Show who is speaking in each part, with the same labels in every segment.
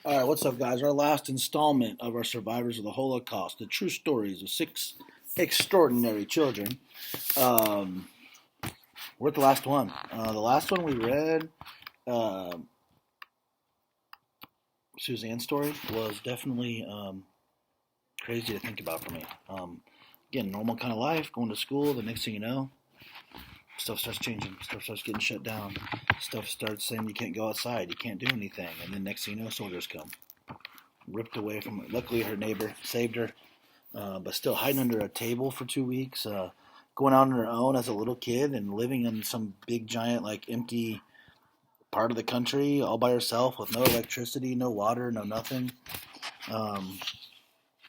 Speaker 1: All right, what's up, guys? Our last installment of our Survivors of the Holocaust, the true stories of six extraordinary children. Um, we're at the last one. The last one we read, uh, Suzanne's story, was definitely crazy to think about for me. Again, normal kind of life, going to school. The next thing you know, stuff starts changing. Stuff starts getting shut down. Stuff starts saying you can't go outside, you can't do anything. And then next thing you know, soldiers come, ripped away from her. Luckily, her neighbor saved her. But still hiding under a table for 2 weeks, going out on her own as a little kid and living in some big giant like empty part of the country all by herself with no electricity, no water, no nothing. Um,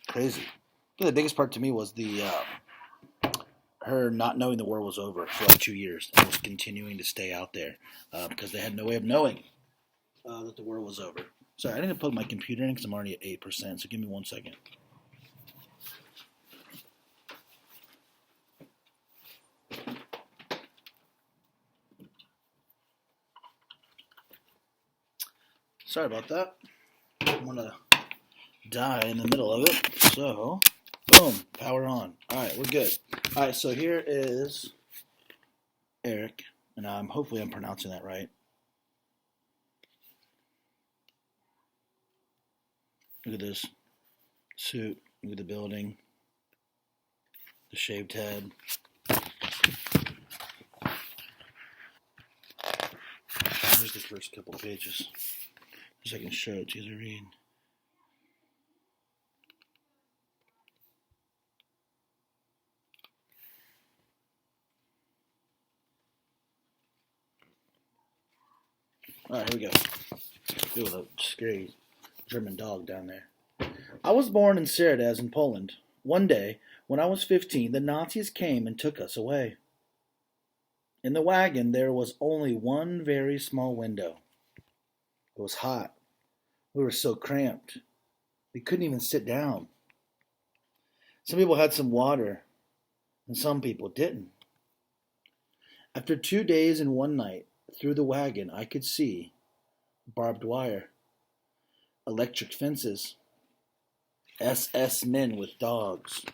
Speaker 1: Crazy. Yeah, the biggest part to me was the her not knowing the war was over for like 2 years and was continuing to stay out there because they had no way of knowing that the war was over. Sorry, I need to plug my computer in because I'm already at 8%. So give me 1 second. Sorry about that. I'm gonna die in the middle of it. So, boom, power on. All right, we're good. All right, so here is Arek, and hopefully I'm pronouncing that right. Look at this suit. Look at the building. The shaved head. Here's the first couple pages. Just so I can show it to you to read. All right, here we go. Feel the scary German dog down there. I was born in Seredaz in Poland. One day, when I was 15, the Nazis came and took us away. In the wagon, there was only one very small window. It was hot. We were so cramped. We couldn't even sit down. Some people had some water, and some people didn't. After 2 days and one night, through the wagon, I could see barbed wire, electric fences, SS men with dogs.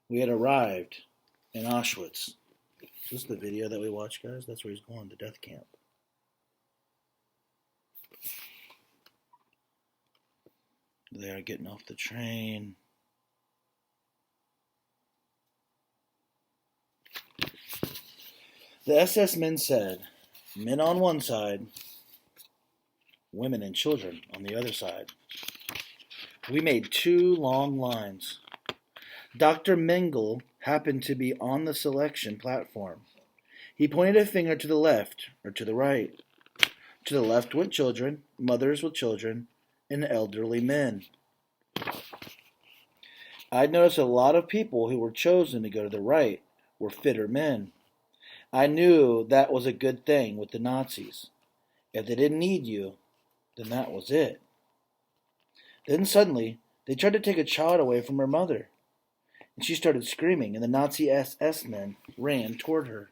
Speaker 1: We had arrived in Auschwitz. Is this the video that we watched, guys? That's where he's going, the death camp. They are getting off the train. The SS men said, men on one side, women and children on the other side. We made two long lines. Dr. Mengele happened to be on the selection platform. He pointed a finger to the left or to the right. To the left went children, mothers with children, and elderly men. I'd noticed a lot of people who were chosen to go to the right were fitter men. I knew that was a good thing with the Nazis. If they didn't need you, then that was it. Then suddenly, they tried to take a child away from her mother, and she started screaming, and the Nazi SS men ran toward her.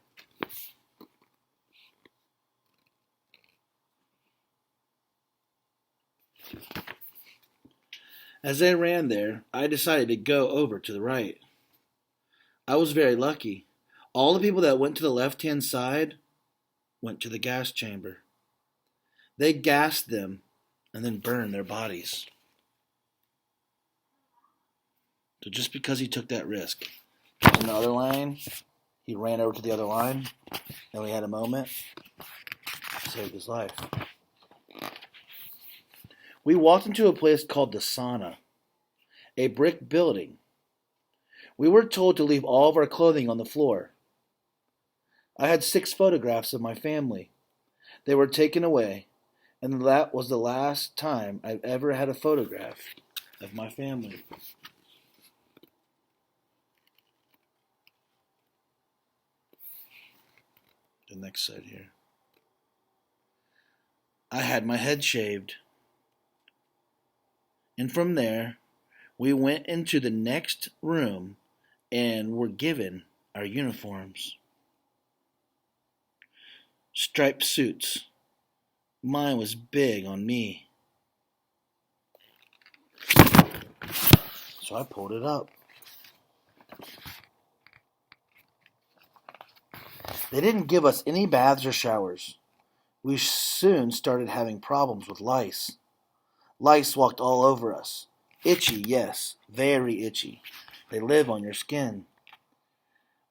Speaker 1: As they ran there, I decided to go over to the right. I was very lucky. All the people that went to the left-hand side went to the gas chamber. They gassed them and then burned their bodies. So just because he took that risk, on the other line, he ran over to the other line, and we had a moment, saved his life. We walked into a place called the sauna, a brick building. We were told to leave all of our clothing on the floor. I had 6 photographs of my family. They were taken away, and that was the last time I've ever had a photograph of my family. The next side here. I had my head shaved. And from there, we went into the next room and were given our uniforms. Striped suits, Mine was big on me. So I pulled it up. They didn't give us any baths or showers. We soon started having problems with lice. Lice walked all over us. Itchy, yes, very itchy. They live on your skin.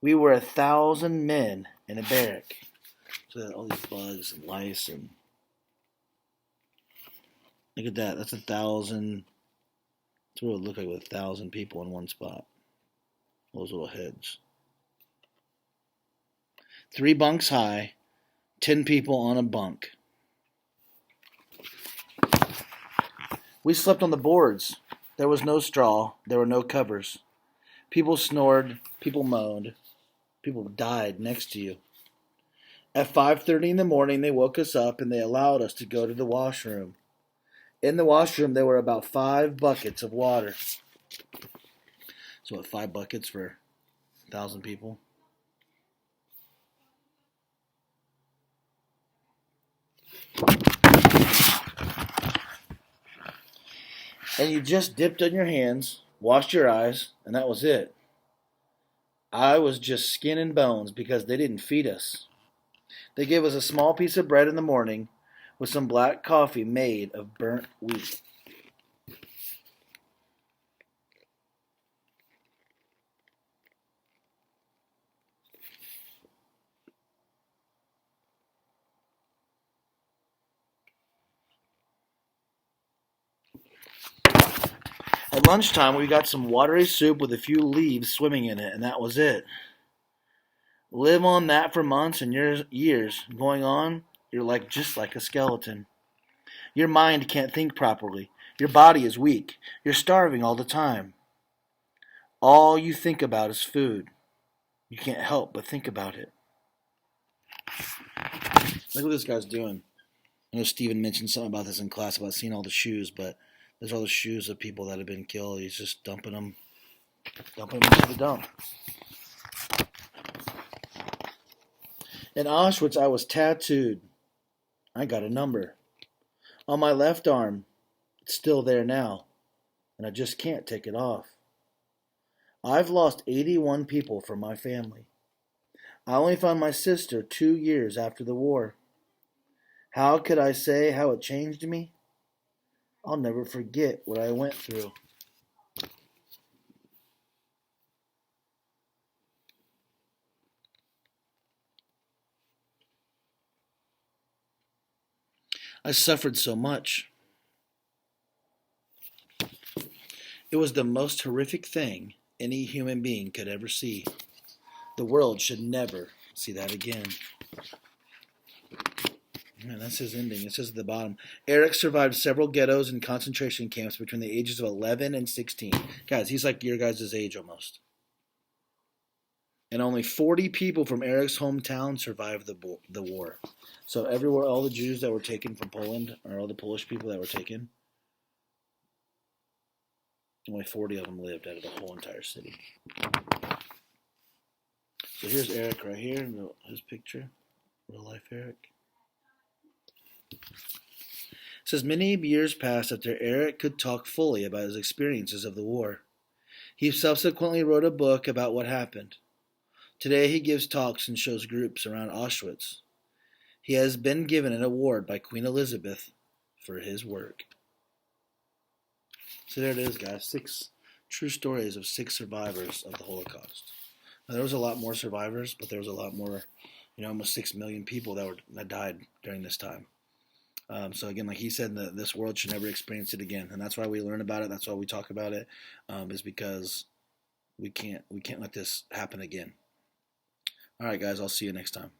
Speaker 1: We were 1,000 men in a barrack. So all these bugs and lice and look at that. That's 1,000. That's what it would look like with 1,000 people in one spot. Those little heads. 3 bunks high, 10 people on a bunk. We slept on the boards. There was no straw. There were no covers. People snored. People moaned. People died next to you. At 5:30 in the morning, they woke us up and they allowed us to go to the washroom. In the washroom, there were about 5 buckets of water. So what, 5 buckets for 1,000 people? And you just dipped on your hands, washed your eyes, and that was it. I was just skin and bones because they didn't feed us. They gave us a small piece of bread in the morning with some black coffee made of burnt wheat. At lunchtime, we got some watery soup with a few leaves swimming in it, and that was it. Live on that for months and years. Going on, you're just like a skeleton. Your mind can't think properly. Your body is weak. You're starving all the time. All you think about is food. You can't help but think about it. Look what this guy's doing. I know Steven mentioned something about this in class about seeing all the shoes, but there's all the shoes of people that have been killed. He's just dumping them into the dump. In Auschwitz, I was tattooed. I got a number. On my left arm, it's still there now, and I just can't take it off. I've lost 81 people from my family. I only found my sister 2 years after the war. How could I say how it changed me? I'll never forget what I went through. I suffered so much. It was the most horrific thing any human being could ever see. The world should never see that again. Man, that's his ending. It says at the bottom, Arek survived several ghettos and concentration camps between the ages of 11 and 16. Guys, he's like your guys' age almost. And only 40 people from Arek's hometown survived the war. So everywhere, all the Jews that were taken from Poland, or all the Polish people that were taken, only 40 of them lived out of the whole entire city. So here's Arek right here, his picture, real life Arek. It says many years passed after Arek could talk fully about his experiences of the war. He subsequently wrote a book about what happened. Today he gives talks and shows groups around Auschwitz. He has been given an award by Queen Elizabeth for his work. So there it is, guys. 6 true stories of 6 survivors of the Holocaust. Now, there was a lot more survivors, but there was a lot more, almost 6 million people that died during this time. So again, like he said, this world should never experience it again, and that's why we learn about it. That's why we talk about it, is because we can't let this happen again. All right, guys. I'll see you next time.